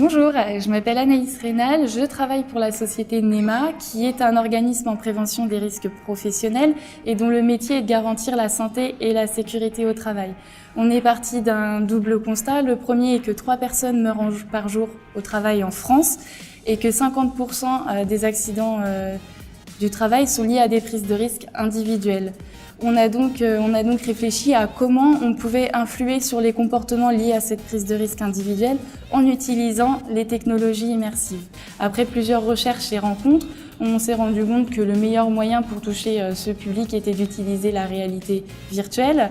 Bonjour, je m'appelle Anaïs Rénal, je travaille pour la société NEMA, qui est un organisme en prévention des risques professionnels et dont le métier est de garantir la santé et la sécurité au travail. On est parti d'un double constat. Le premier est que 3 personnes meurent par jour au travail en France et que 50% des accidents du travail sont liés à des prises de risques individuelles. On a donc réfléchi à comment on pouvait influer sur les comportements liés à cette prise de risque individuelle en utilisant les technologies immersives. Après plusieurs recherches et rencontres, on s'est rendu compte que le meilleur moyen pour toucher ce public était d'utiliser la réalité virtuelle,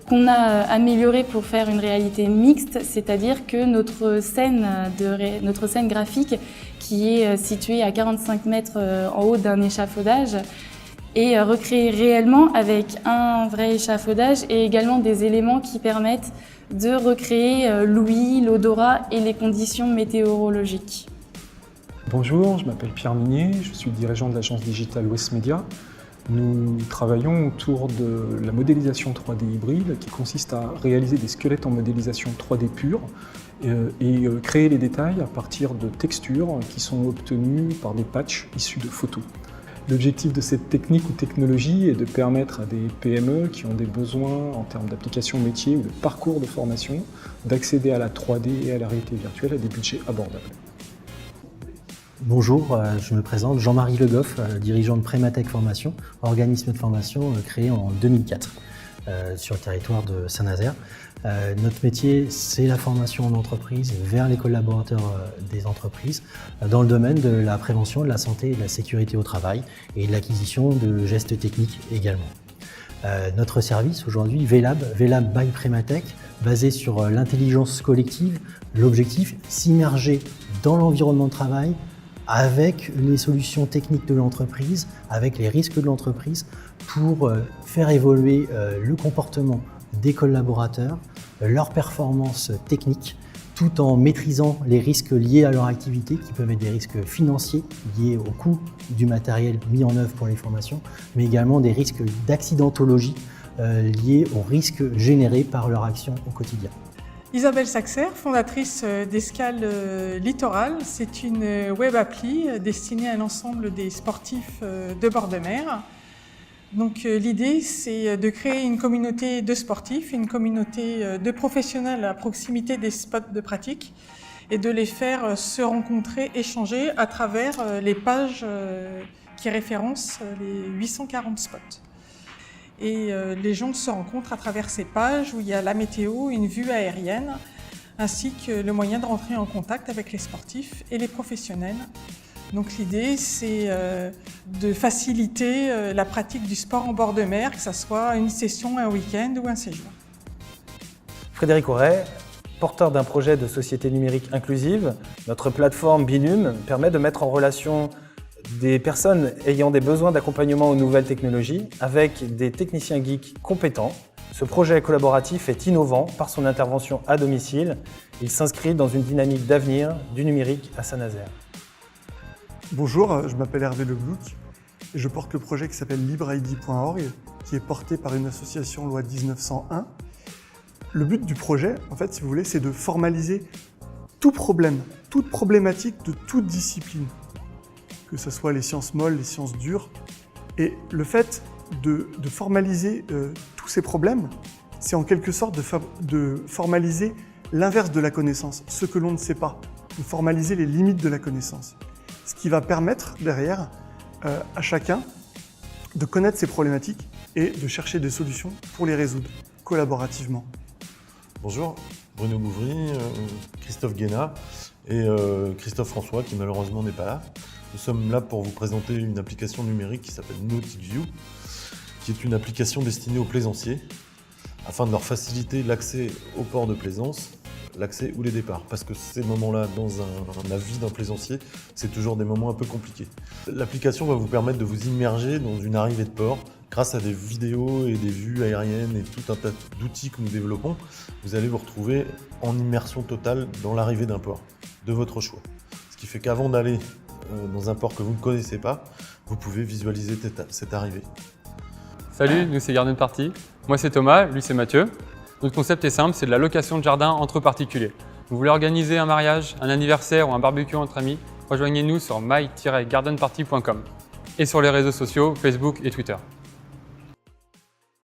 qu'on a amélioré pour faire une réalité mixte, c'est-à-dire que notre scène graphique, qui est située à 45 mètres en haut d'un échafaudage, et recréer réellement avec un vrai échafaudage et également des éléments qui permettent de recréer l'ouïe, l'odorat et les conditions météorologiques. Bonjour, je m'appelle Pierre Minier, je suis dirigeant de l'agence digitale West Media. Nous travaillons autour de la modélisation 3D hybride qui consiste à réaliser des squelettes en modélisation 3D pure et créer les détails à partir de textures qui sont obtenues par des patchs issus de photos. L'objectif de cette technique ou technologie est de permettre à des PME qui ont des besoins en termes d'application métier ou de parcours de formation d'accéder à la 3D et à la réalité virtuelle à des budgets abordables. Bonjour, je me présente, Jean-Marie Le Goff, dirigeant de Prématech Formation, organisme de formation créé en 2004 sur le territoire de Saint-Nazaire. Notre métier, c'est la formation en entreprise vers les collaborateurs des entreprises dans le domaine de la prévention, de la santé et de la sécurité au travail et de l'acquisition de gestes techniques également. Notre service aujourd'hui, VLab by Prématech, basé sur l'intelligence collective, l'objectif, s'immerger dans l'environnement de travail avec les solutions techniques de l'entreprise, avec les risques de l'entreprise pour faire évoluer le comportement des collaborateurs, leurs performances techniques, tout en maîtrisant les risques liés à leur activité, qui peuvent être des risques financiers liés au coût du matériel mis en œuvre pour les formations, mais également des risques d'accidentologie liés aux risques générés par leur action au quotidien. Isabelle Saxer, fondatrice d'Escale Littoral, c'est une web appli destinée à l'ensemble des sportifs de bord de mer. Donc l'idée, c'est de créer une communauté de sportifs, une communauté de professionnels à proximité des spots de pratique et de les faire se rencontrer, échanger à travers les pages qui référencent les 840 spots. Et les gens se rencontrent à travers ces pages où il y a la météo, une vue aérienne, ainsi que le moyen de rentrer en contact avec les sportifs et les professionnels. Donc l'idée, c'est de faciliter la pratique du sport en bord de mer, que ce soit une session, un week-end ou un séjour. Frédéric Auret, porteur d'un projet de société numérique inclusive, notre plateforme Binum permet de mettre en relation des personnes ayant des besoins d'accompagnement aux nouvelles technologies avec des techniciens geeks compétents. Ce projet collaboratif est innovant par son intervention à domicile. Il s'inscrit dans une dynamique d'avenir du numérique à Saint-Nazaire. Bonjour, je m'appelle Hervé Leblouc et je porte le projet qui s'appelle libreid.org, qui est porté par une association loi 1901. Le but du projet, en fait, si vous voulez, c'est de formaliser tout problème, toute problématique de toute discipline, que ce soit les sciences molles, les sciences dures. Et le fait de formaliser tous ces problèmes, c'est en quelque sorte de formaliser l'inverse de la connaissance, ce que l'on ne sait pas, de formaliser les limites de la connaissance. Ce qui va permettre derrière à chacun de connaître ses problématiques et de chercher des solutions pour les résoudre collaborativement. Bonjour, Bruno Bouvry, Christophe Guénat et Christophe François qui malheureusement n'est pas là. Nous sommes là pour vous présenter une application numérique qui s'appelle NauticView, qui est une application destinée aux plaisanciers afin de leur faciliter l'accès au port de plaisance, l'accès ou les départs. Parce que ces moments-là, dans la vie d'un plaisancier, c'est toujours des moments un peu compliqués. L'application va vous permettre de vous immerger dans une arrivée de port grâce à des vidéos et des vues aériennes et tout un tas d'outils que nous développons. Vous allez vous retrouver en immersion totale dans l'arrivée d'un port, de votre choix. Ce qui fait qu'avant d'aller dans un port que vous ne connaissez pas, vous pouvez visualiser cette arrivée. Salut, nous c'est Garden Party. Moi c'est Thomas, lui c'est Mathieu. Notre concept est simple, c'est de la location de jardin entre particuliers. Vous voulez organiser un mariage, un anniversaire ou un barbecue entre amis? Rejoignez-nous sur my-gardenparty.com et sur les réseaux sociaux Facebook et Twitter.